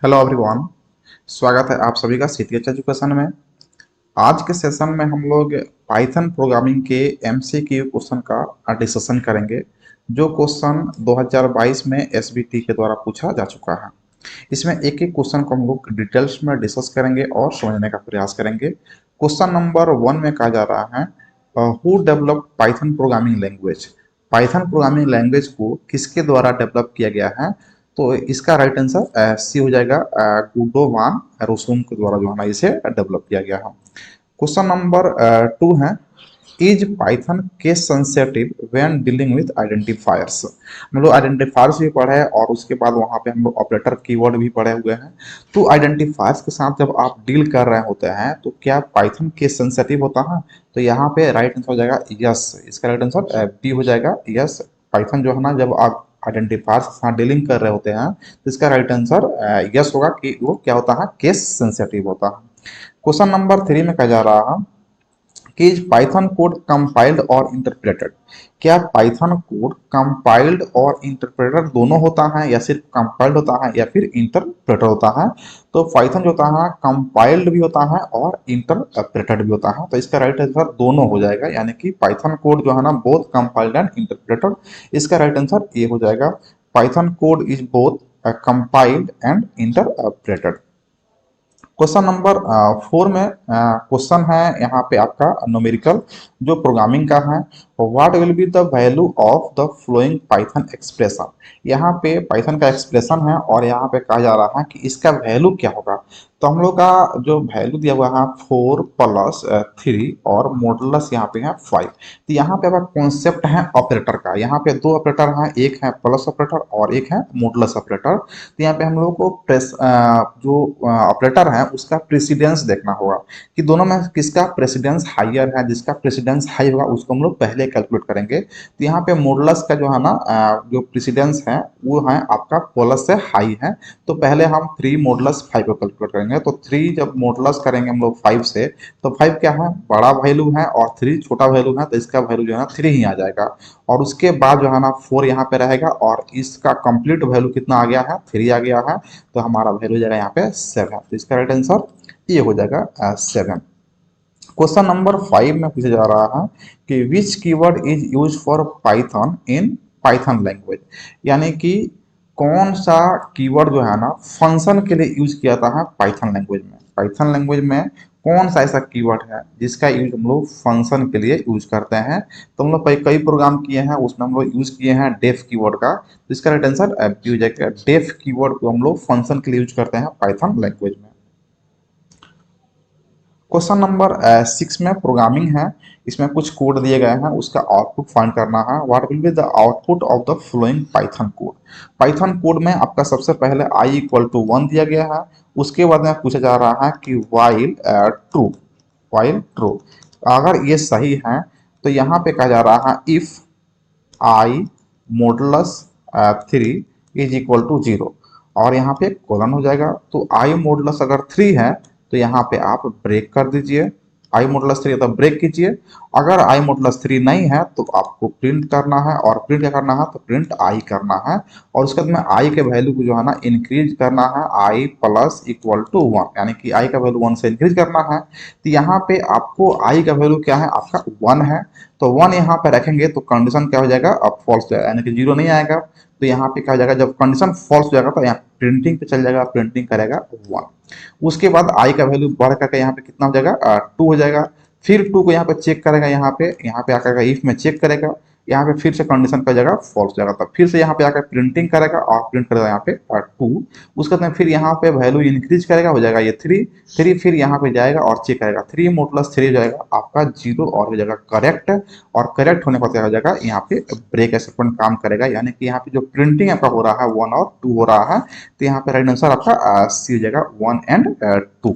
Hello everyone. स्वागत है आप सभी का सीटीएच एजुकेशन में। आज के सेशन में हम लोग पाइथन प्रोग्रामिंग के एमसीक्यू क्वेश्चन का डिस्कशन करेंगे, जो क्वेश्चन 2022 में एसबीटी के द्वारा पूछा जा चुका है। इसमें एक एक क्वेश्चन को हम लोग डिटेल्स में डिस्कस करेंगे और समझने का प्रयास करेंगे। क्वेश्चन नंबर 1 में कहा जा रहा है, who develop Python programming language. Python programming language को किसके द्वारा डेवलप किया गया है? तो इसका राइट आंसर सी हो जाएगा, गुडो वान रोसुम के द्वारा जो है ना इसे डेवलप किया गया है। क्वेश्चन नंबर 2 है, is Python case sensitive when dealing with identifiers. हम लोग आइडेंटिफायर्स भी पढ़े और उसके बाद वहाँ पे हम लोग ऑपरेटर कीवर्ड भी पढ़े हुए हैं। तो आइडेंटिफायर्स के साथ जब आप डील कर रहे होते हैं तो क्या पाइथन केस सेंसिटिव होता है? तो यहाँ पे राइट आंसर हो जाएगा यस। इसका राइट आंसर बी हो जाएगा, यस। पाइथन जो है ना, जब आप आइडेंटिफायर्स के साथ डीलिंग कर रहे होते हैं तो इसका राइट आंसर यस होगा कि वो क्या होता है, केस सेंसिटिव होता है। क्वेश्चन नंबर 3 में कहा जा रहा है कि पाइथन कोड कंपाइल्ड और इंटरप्रेटेड। क्या पाइथन कोड कंपाइल्ड और इंटरप्रेटेड दोनों होता है, या सिर्फ कंपाइल्ड होता है, या फिर इंटरप्रेटेड होता है? तो पाइथन जो होता है कंपाइल्ड भी होता है और इंटरप्रेटेड भी होता है। तो इसका राइट आंसर दोनों हो जाएगा, यानी कि पाइथन कोड जो है ना बोथ कंपाइल्ड एंड इंटरप्रेटेड। इसका राइट आंसर ये हो जाएगा, Python code is both compiled and interpreted. Question number 4 में क्वेश्चन है यहाँ पे आपका न्यूमेरिकल जो प्रोग्रामिंग का है। What will be the value of the following Python expression. यहाँ पे पाइथन का एक्सप्रेशन है और यहाँ पे कहा जा रहा है कि इसका वैल्यू क्या होगा। तो हम लोग का जो वैल्यू दिया हुआ है 4 प्लस 3 और मॉडुलस यहाँ पे है 5। तो यहाँ पे आपका कॉन्सेप्ट है ऑपरेटर का। यहाँ पे दो ऑपरेटर हैं, एक है प्लस ऑपरेटर और एक है मॉडुलस ऑपरेटर। तो यहाँ पे हम लोग को जो ऑपरेटर है उसका प्रेसिडेंस देखना होगा कि दोनों में किसका प्रेसिडेंस हाइयर है। जिसका प्रेसिडेंस हाई होगा उसको हम लोग पहले कैलकुलेट करेंगे। तो यहाँ पे मॉडुलस का जो है ना जो प्रेसिडेंस है वो है आपका प्लस से हाई है। तो पहले हम 3 मॉडुलस 5 को कैलकुलेट करेंगे। तो 3 जब मॉडुलस करेंगे हम लोग 5 से, तो 5 क्या है, बड़ा वैल्यू है और 3 छोटा वैल्यू है, तो इसका वैल्यू जो है ना 3 ही आ जाएगा। और उसके बाद जो है ना 4 यहाँ पे रहेगा और इसका कंप्लीट वैल्यू कितना आ गया है, 3 आ गया है। तो हमारा वैल्यू जाएगा यहाँ पे 7। तो इसका राइट आंसर ये हो जाएगा 7। क्वेश्चन नंबर 5 में पूछा जा रहा है कि which keyword is use for Python in Python language. यानी कि कौन सा कीवर्ड जो है ना फंक्शन के लिए यूज किया जाता है पाइथन लैंग्वेज में। पाइथन लैंग्वेज में कौन सा ऐसा कीवर्ड है जिसका यूज हम लोग फंक्शन के लिए यूज करते हैं? तो हम लोग कई प्रोग्राम किए हैं, उसमें हम लोग यूज किए हैं डेफ कीवर्ड का। तो इसका राइट आंसर यूज है, डेफ कीवर्ड को हम लोग फंक्शन के लिए यूज करते हैं पाइथन लैंग्वेज में। क्वेश्चन नंबर 6 में प्रोग्रामिंग है। इसमें कुछ कोड दिए गए हैं, उसका आउटपुट फाइंड करना है। What will be the output of the following Python code. Python code में आपका सबसे पहले i इक्वल टू 1 दिया गया है। उसके बाद में पूछा जा रहा है कि वाइल ट्रू अगर ये सही है तो यहाँ पे कहा जा रहा है if i modulus 3 is equal to 0 और यहाँ पे कोलन हो जाएगा। तो i मॉडुलस अगर 3 है तो यहाँ पे आप ब्रेक कर दीजिए, आई मॉडुलस 3 तो ब्रेक कीजिए। अगर आई मॉडुलस 3 नहीं है तो आपको प्रिंट करना है, और प्रिंट क्या करना है, तो प्रिंट आई करना है। और उसके बाद में आई के वैल्यू को जो है ना इंक्रीज करना है, आई प्लस इक्वल टू 1, यानी कि आई का वैल्यू 1 से इंक्रीज करना है। तो यहाँ पे आपको आई का वैल्यू क्या है, आपका 1 है। तो 1 यहाँ पे रखेंगे तो कंडीशन क्या हो जाएगा, अब फॉल्स हो जाएगा, यानी कि 0 नहीं आएगा। तो यहाँ पे क्या हो जाएगा, जब कंडीशन फॉल्स हो जाएगा तो यहाँ प्रिंटिंग पे चल जाएगा, प्रिंटिंग करेगा 1। उसके बाद आई का वैल्यू बढ़ करके यहाँ पे कितना हो जाएगा, 2 हो जाएगा। फिर 2 को यहाँ पे चेक करेगा, यहाँ पे आकर इफ में चेक करेगा, यहाँ पे फिर से कंडीशन कर जाएगा फॉल्स हो जाएगा। तब फिर से यहाँ पे आकर प्रिंटिंग करेगा और प्रिंट करेगा यहाँ पे 2। उसके बाद फिर यहाँ पे वैल्यू इंक्रीज करेगा, हो जाएगा ये 3। फिर यहाँ पे जाएगा और चेक करेगा, 3 मॉडुलस 3 हो जाएगा आपका 0 और हो जाएगा करेक्ट। और करेक्ट होने पर क्या हो जाएगा, यहाँ पे ब्रेक स्टेटमेंट काम करेगा, यानी कि यहाँ पे जो प्रिंटिंग आपका हो रहा है 1 और 2 हो रहा है। तो यहाँ पे राइट आंसर आपका सी हो जाएगा, 1 एंड 2।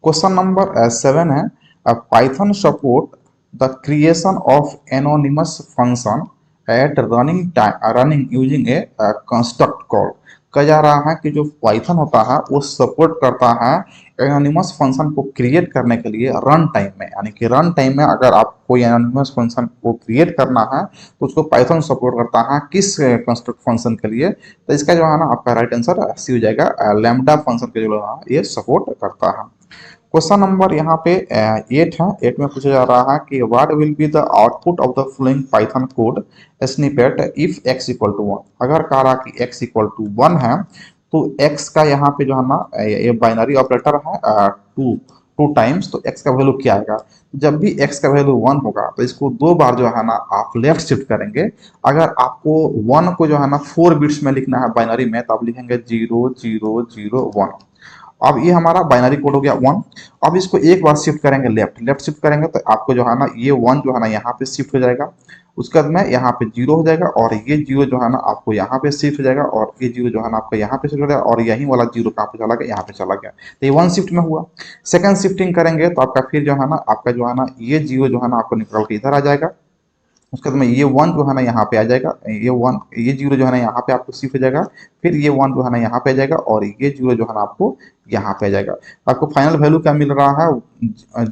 क्वेश्चन नंबर 7 है, Python support the creation of anonymous function at running using A construct call. कहा जा रहा है कि जो पाइथन होता है वो सपोर्ट करता है एनोनिमस फंक्शन को क्रिएट करने के लिए रन टाइम में, यानी कि रन टाइम में अगर आप कोई एनोनिमस फंक्शन को क्रिएट करना है तो उसको पाइथन सपोर्ट करता है किस कंस्ट्रक्ट फंक्शन के लिए। तो इसका जो है ना आपका राइट आंसर सी हो जाएगा, लैम्डा फंक्शन के जो है ये सपोर्ट करता है। क्वेश्चन नंबर यहाँ पे 8 है। 8 में पूछा जा रहा है कि what will be the output of the following Python code snippet if x equal to 1। अगर कह रहा कि x इक्वल टू 1 है तो x का यहाँ पे जो है ना ये बाइनरी ऑपरेटर है टू टू टाइम्स, तो x का वैल्यू क्या आएगा। जब भी x का वैल्यू 1 होगा तो इसको दो बार जो है ना आप लेफ्ट शिफ्ट करेंगे। अगर आपको 1 को जो है ना 4 बिट्स में लिखना है बाइनरी में तो आप लिखेंगे 0001। अब ये हमारा बाइनरी कोड हो गया 1। अब इसको एक बार शिफ्ट करेंगे लेफ्ट, लेफ्ट शिफ्ट करेंगे तो आपको जो है ना ये 1 जो है ना यहाँ पे शिफ्ट हो जाएगा, उसके बाद में यहाँ पे 0 हो जाएगा और ये 0 जो है ना आपको यहाँ पे शिफ्ट हो जाएगा और ये 0 जो है ना आपका यहाँ पे शिफ्ट हो जाएगा और यही वाला 0 कहाँ पे चला गया, यहाँ पे चला गया। तो ये 1 शिफ्ट में हुआ। सेकंड शिफ्टिंग करेंगे तो आपका फिर जो है ना आपका जो है ना ये 0 जो है ना आपको निकल के इधर आ जाएगा। उसके बाद में ये 1 जो है ना यहाँ पे आ जाएगा, ये 0 जो है ना यहाँ पे आपको शिफ्ट हो जाएगा। फिर ये 1 जो है ना यहाँ पे आ जाएगा और ये 0 जो है ना आपको यहाँ पे आ जाएगा। तो आपको फाइनल वैल्यू क्या मिल रहा है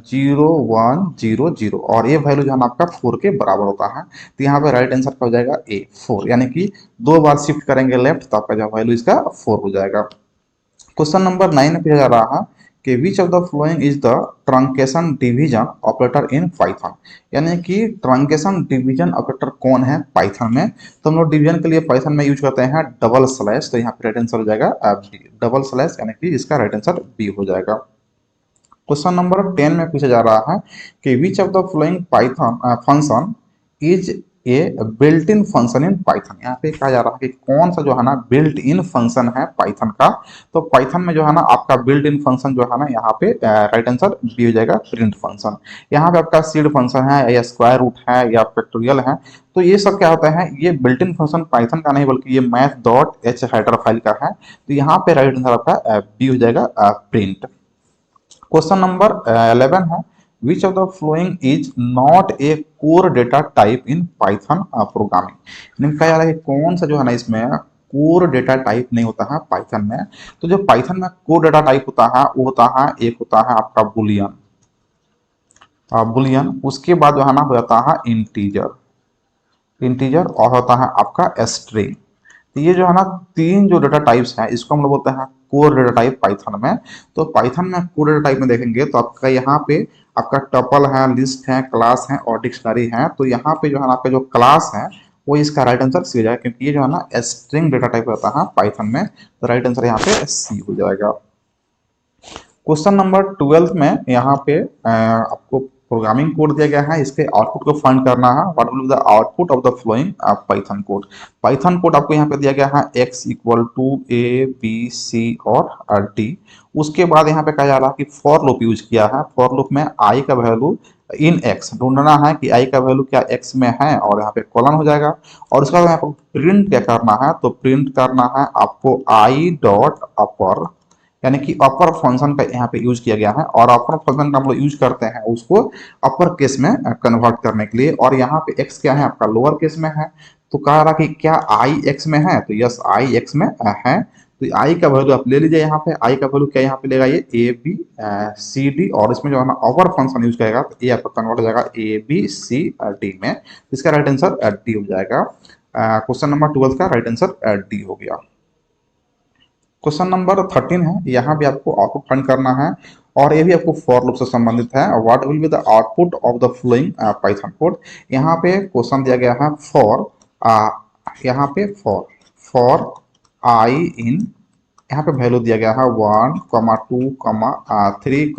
0100 और ये वैल्यू जो है ना आपका 4 के बराबर होता है। तो यहाँ पे राइट आंसर क्या हो जाएगा ए 4, यानी कि दो बार शिफ्ट करेंगे लेफ्ट तो आपका जो वैल्यू इसका 4 हो जाएगा। क्वेश्चन नंबर 9 में पूछा जा रहा है कि विच of the following is the truncation division operator in Python. यानी कि ट्रंकेशन डिवीजन ऑपरेटर कौन है पाइथन में। तो हम लोग डिवीजन के लिए पाइथन में यूज करते हैं डबल स्लैश, तो यहाँ पे राइट आंसर हो जाएगा बी, डबल स्लैश, यानी कि इसका राइट आंसर बी हो जाएगा। क्वेश्चन नंबर 10 में पूछा जा रहा है कि विच of the following Python function is a built in function in Python. यहाँ पे कहा जा रहा है कि कौन सा जो है ना बिल्ट इन फंक्शन है पाइथन का। तो पाइथन में जो है ना आपका बिल्ट इन फंक्शन जो है ना यहाँ पे राइट आंसर बी हो जाएगा, प्रिंट फंक्शन। यहाँ पे आपका सीड फंक्शन है या स्क्वायर रूट है या फैक्टोरियल है, तो ये सब क्या होता है, ये बिल्ट इन फंक्शन पाइथन का नहीं बल्कि ये math dot H header file का है। तो यहाँ पे राइट आंसर आपका बी हो जाएगा, प्रिंट। क्वेश्चन नंबर 11 है which of the following is not a core data type in Python programming. कहा जा रहा है कि कौन सा जो है ना इसमें कोर डेटा टाइप नहीं होता है पाइथन में। तो जो पाइथन में कोर डेटा टाइप होता है वो होता है, एक होता है आपका बुलियन, बुलियन, उसके बाद जो है ना हो जाता है इंटीजर, इंटीजर और होता है आपका स्ट्रिंग। तो ये जो है ना तीन जो डेटा टाइप्स हैं इसको हम लोग बोलते हैं कोर डेटा टाइप पाइथन में। तो पाइथन में कोर डेटा टाइप में देखेंगे तो आपका यहाँ पे आपका टपल है, लिस्ट है, क्लास है और डिक्शनरी है। तो यहाँ पे जो है ना आपका जो क्लास है वो इसका राइट आंसर सी हो जाएगा, क्योंकि ये जो है ना स्ट्रिंग डेटा टाइप होता है पाइथन में। तो राइट आंसर यहाँ पे सी हो जाएगा। क्वेश्चन नंबर 12 में यहाँ पे आपको प्रोग्रामिंग कोड दिया गया है, इसके आउटपुट को फाइंड करना है। What will be the output of the following Python code. Python code आपको यहाँ पे दिया गया है x equal to A B C और डी। उसके बाद यहाँ पे कहा जा रहा है कि फॉर लूप यूज किया है। फॉर लूप में आई का वैल्यू इन एक्स ढूंढना है कि आई का वैल्यू क्या एक्स में है और यहाँ पे कॉलन हो जाएगा। और उसके बाद यहाँ पर प्रिंट क्या करना है, तो प्रिंट करना है आपको आई डॉट अपर, यानी कि अपर फंक्शन का यहाँ पे यूज किया गया है। और अपर फंक्शन का हम लोग यूज करते हैं उसको अपर केस में कन्वर्ट करने के लिए। और यहाँ पे x क्या है आपका लोअर केस में है। तो कह रहा कि क्या i x में है, तो यस i x में है। तो i का वैल्यू आप ले लीजिए, यहाँ पे i का वैल्यू क्या यहाँ पे लेगा ये a b c d, और इसमें जो है ना अपर फंक्शन यूज करेगा तो ये आपका कन्वर्ट हो जाएगा a b c d में। इसका राइट आंसर डी हो जाएगा। क्वेश्चन नंबर 12 का राइट आंसर डी हो गया। क्वेश्चन नंबर 13 है, यहाँ भी आपको आउटपुट फाइंड करना है और ये भी आपको फॉर लूप से संबंधित है। What will be the output of the following Python code. यहाँ पे क्वेश्चन दिया गया है फॉर, यहाँ पे फॉर आई इन, यहाँ पे वैल्यू दिया गया है 1, 2, 3,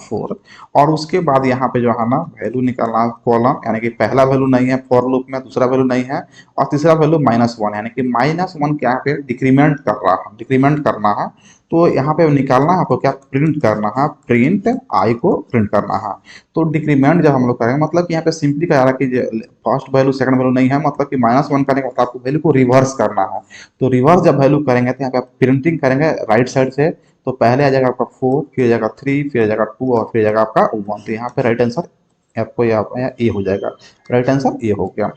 4। और उसके बाद यहाँ पे जो है ना वैल्यू निकालना कॉलम, यानी कि पहला वैल्यू नहीं है फॉर लूप में, दूसरा वैल्यू नहीं है और तीसरा वैल्यू -1, यानी कि -1 क्या पे डिक्रीमेंट कर रहा है, डिक्रीमेंट करना है। तो यहाँ पे निकालना है आपको क्या, प्रिंट करना है, प्रिंट आई को प्रिंट करना है। तो डिक्रीमेंट जब हम लोग करेंगे मतलब कि यहाँ पे सिंपली कह रहा है कि फर्स्ट वैल्यू सेकंड वैल्यू नहीं है, मतलब कि -1 करने का मतलब आपको वैल्यू को रिवर्स करना है। तो रिवर्स जब वैल्यू करेंगे तो यहाँ पे आप प्रिंटिंग करेंगे राइट साइड से, तो पहले आ जाएगा आपका 4, फिर आ जाएगा 3, फिर आ जाएगा 2 और फिर आ जाएगा आपका 1। तो यहाँ पे राइट आंसर आपको यहाँ ए हो जाएगा, राइट आंसर ए हो गया।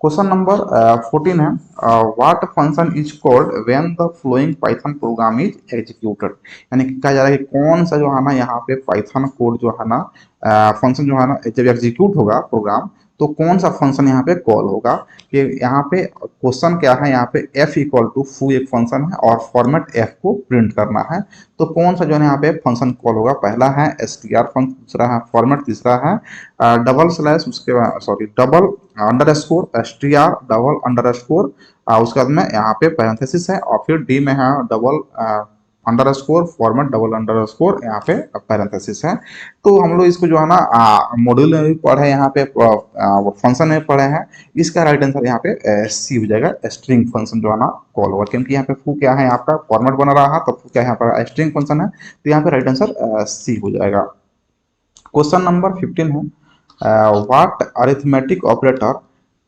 क्वेश्चन नंबर 14 है, what function is called when the following Python programme is executed. यानी कि कहा जा रहा है कि कौन सा जो है ना यहाँ पे पाइथन कोड जो है ना फंक्शन जो है ना जब एग्जीक्यूट होगा प्रोग्राम, तो कौन सा फंक्शन यहाँ पे कॉल होगा। कि यहाँ पे क्वेश्चन क्या है, यहाँ पे f इक्वल टू फू एक फंक्शन है और फॉर्मेट f को प्रिंट करना है। तो कौन सा जो है यहाँ पे फंक्शन कॉल होगा, पहला है str फंक्शन, दूसरा है फॉर्मेट, तीसरा है डबल स्लैश, उसके बाद sorry double under score str double under score, उसके बाद में यहाँ पे पैरेंथेसिस है और फिर डी में है double under score format double under score, यहाँ पे पैरेंथेसिस है। तो हम लोग इसको जो है ना मॉड्यूल में भी पढ़े, यहाँ पे फंक्शन में पढ़े हैं। इसका राइट आंसर यहाँ पे सी हो जाएगा, स्ट्रिंग फंक्शन जो है ना कॉल होगा, क्योंकि यहाँ पे फू क्या है आपका फॉर्मेट बना रहा है, तो फू क्या है यहाँ पर स्ट्रिंग फंक्शन है, तो यहाँ पे राइट आंसर सी हो जाएगा। क्वेश्चन नंबर 15 है, what arithmetic operator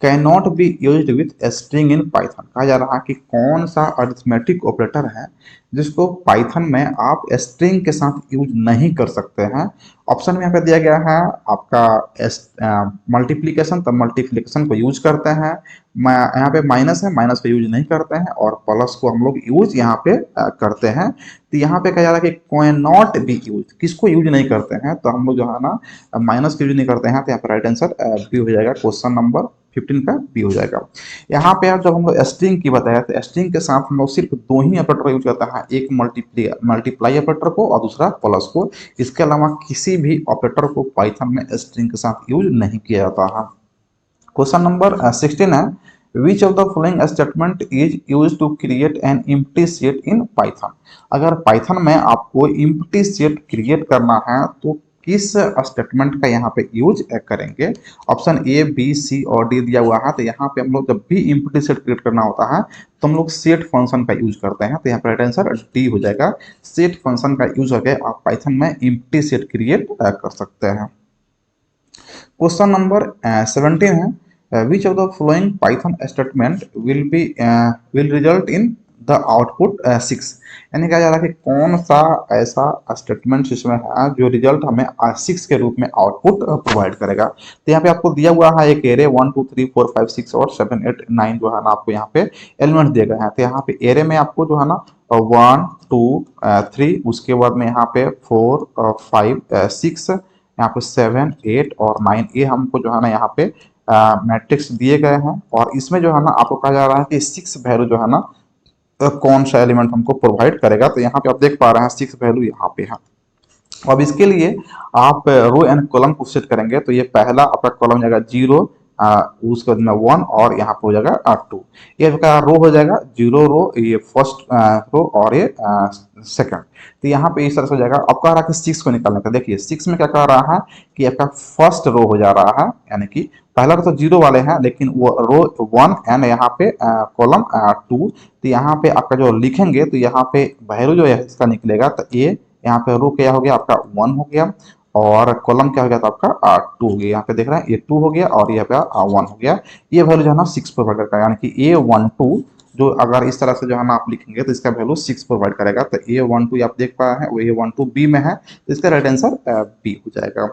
can not be used with string in Python. कहा जा रहा है कि कौन सा अरिथमेटिक ऑपरेटर है जिसको पाइथन में आप स्ट्रिंग के साथ यूज नहीं कर सकते हैं। ऑप्शन में यहाँ पे दिया गया है आपका मल्टीप्लीकेशन, तो मल्टीप्लीकेशन को यूज करते हैं। यहाँ पे माइनस है, माइनस को यूज नहीं करते हैं, और प्लस को हम लोग यूज यहाँ पे करते हैं। तो यहाँ पे कहा जा रहा है कि कैन नॉट बी यूज, किसको यूज नहीं करते हैं, तो हम लोग जो है ना माइनस को यूज नहीं करते हैं, तो यहाँ पर राइट आंसर बी हो जाएगा। क्वेश्चन नंबर 15 का बी हो जाएगा। यहाँ पे जब हम लोग स्ट्रिंग की बताया, तो स्ट्रिंग के साथ हम लोग सिर्फ दो ही ऑपरेटर यूज करते हैं, एक मल्टीप्लाई ऑपरेटर को और दूसरा प्लस को। इसके अलावा किसी भी ऑपरेटर को पाइथन में स्ट्रिंग के साथ यूज नहीं किया जाता है। क्वेश्चन नंबर 16 है, which of the following statement is use to create an empty set in Python. अगर पाइथन में आपको एम्प्टी सेट क्रिएट करना है तो किस स्टेटमेंट का यहाँ पे यूज करेंगे। ऑप्शन ए बी सी और डी दिया हुआ है। तो यहाँ पे हम लोग जब भी एम्प्टी सेट क्रिएट करना होता है तो हम लोग सेट फंक्शन का यूज करते हैं, तो यहाँ पर राइट आंसर डी हो जाएगा। सेट फंक्शन का यूज करके आप पाइथन में एम्प्टी सेट क्रिएट कर सकते हैं। क्वेश्चन नंबर 17 है, which of the following Python statement will result in the output 6। यानी कहा जा रहा है कि कौन सा ऐसा स्टेटमेंट इसमें है जो रिजल्ट हमें 6 के रूप में आउटपुट प्रोवाइड करेगा। तो यहाँ पे आपको दिया हुआ है एक एरे 1 2 3 4 5 6 और 7 8 9 जो है ना आपको यहाँ पे एलिमेंट दिए गए हैं। तो यहाँ पे एरे में आपको जो है ना 1 2 3, उसके बाद में यहाँ पे 4 5 6, यहाँ पे 7 8 और 9, ये हमको जो है ना यहाँ पे मैट्रिक्स दिए गए हैं। और इसमें जो है ना आपको कहा जा रहा है कि 6 वैल्यू जो है ना कौन सा एलिमेंट हमको प्रोवाइड करेगा। तो यहाँ पे आप देख पा रहे हैं 6 वैल्यू यहाँ पे है। अब इसके लिए आप रो एंड कॉलम को सेट करेंगे, तो ये पहला आपका कॉलम जाएगा 0, उसके बाद में 1 और यहाँ पे हो जाएगा 2। ये आपका रो हो जाएगा 0 रो, ये फर्स्ट रो और ये सेकंड। तो यहाँ पे इस तरह से हो जाएगा। अब कह रहा है कि 6 को निकालने का, देखिए 6 में क्या कह रहा है कि आपका फर्स्ट रो हो जा रहा है, यानी कि पहला तो 0 वाले हैं लेकिन वो रो 1 एंड यहाँ पे कॉलम 2। तो यहाँ पे आपका जो लिखेंगे तो यहाँ पे वैल्यू जो है इसका निकलेगा, तो ये यहाँ पे रो क्या हो गया आपका 1 हो गया और कॉलम क्या हो गया था आपका 2 हो गया। यहाँ पे देख रहे हैं ये 2 हो गया और ये पे 1 हो गया। ये वैल्यू जो है ना 6 प्रोवाइड करता है, यानी कि A12 जो अगर इस तरह से जो है ना आप लिखेंगे तो इसका वैल्यू 6 प्रोवाइड करेगा। तो A12 आप देख पा रहे हैं वो A12 बी में है, तो इसका राइट आंसर बी हो जाएगा।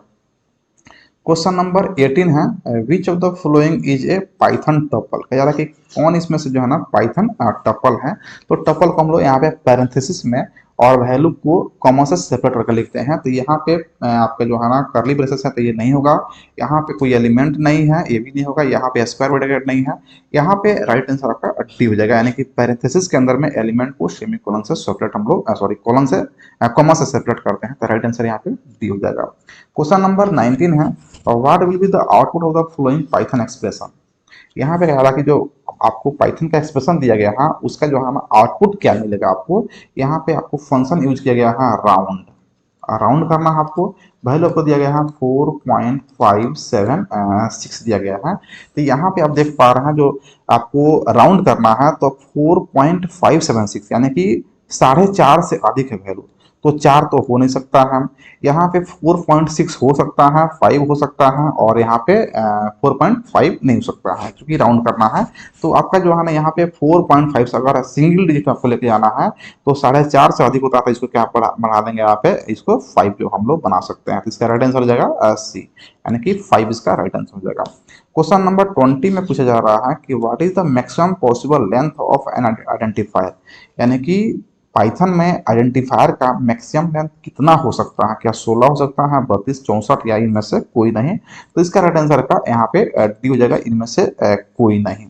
क्वेश्चन नंबर 18 है, which of the following is a Python tuple. कह जा रहा है कि कौन इसमें से जो है ना पाइथन टपल है। तो टपल को हम लोग यहाँ पे पैरेंथेसिस में और वैल्यू को कॉमा से सेपरेट करके लिखते हैं। तो यहाँ पे आपका जो है ना करली ब्रेसेस है तो ये नहीं होगा, यहाँ पे कोई एलिमेंट नहीं है, ये भी नहीं होगा, यहाँ पे स्क्वायर ब्रैकेट नहीं है, यहाँ पे राइट आंसर आपका डी हो जाएगा। यानी कि पैरेंथेसिस के अंदर में एलिमेंट को सेमी कोलन से सेपरेट हम लोग सॉरी कोलन से कॉमा से सेपरेट करते हैं, तो राइट आंसर यहाँ पे डी हो जाएगा। क्वेश्चन नंबर 19 है, what will be the output of the following Python expression. यहाँ पे हालांकि जो आपको पाइथन का एक्सप्रेशन दिया गया है उसका जो है ना आउटपुट क्या मिलेगा आपको। यहाँ पे आपको फंक्शन यूज किया गया है राउंड, राउंड करना है आपको। वैल्यू आपको दिया गया है 4.576 दिया गया है। तो यहाँ पे आप देख पा रहे हैं जो आपको राउंड करना है तो 4.576 यानी कि 4.5 से अधिक है वैल्यू, तो 4 तो हो नहीं सकता है। यहाँ पे 4.6 हो सकता है, 5 हो सकता है और यहाँ पे 4.5 नहीं हो सकता है क्योंकि राउंड करना है। तो आपका जो है ना यहाँ पे 4.5 से अगर सिंगल डिजिट आपको लेके आना है तो 4.5 से अधिक होता है, तो इसको क्या बढ़ा देंगे यहाँ पे, इसको 5 जो हम लोग बना सकते हैं। तो इसका राइट आंसर हो जाएगा सी, यानी कि 5 इसका राइट आंसर हो जाएगा। क्वेश्चन नंबर 20 में पूछा जा रहा है कि what is the maximum possible length of N identifier, यानी कि पाइथन में आइडेंटिफायर का मैक्सिमम लेंथ कितना हो सकता है, क्या 16 हो सकता है, 32, 64 या इनमें से कोई नहीं। तो इसका राइट आंसर का यहाँ पे डी हो जाएगा, इनमें से कोई नहीं।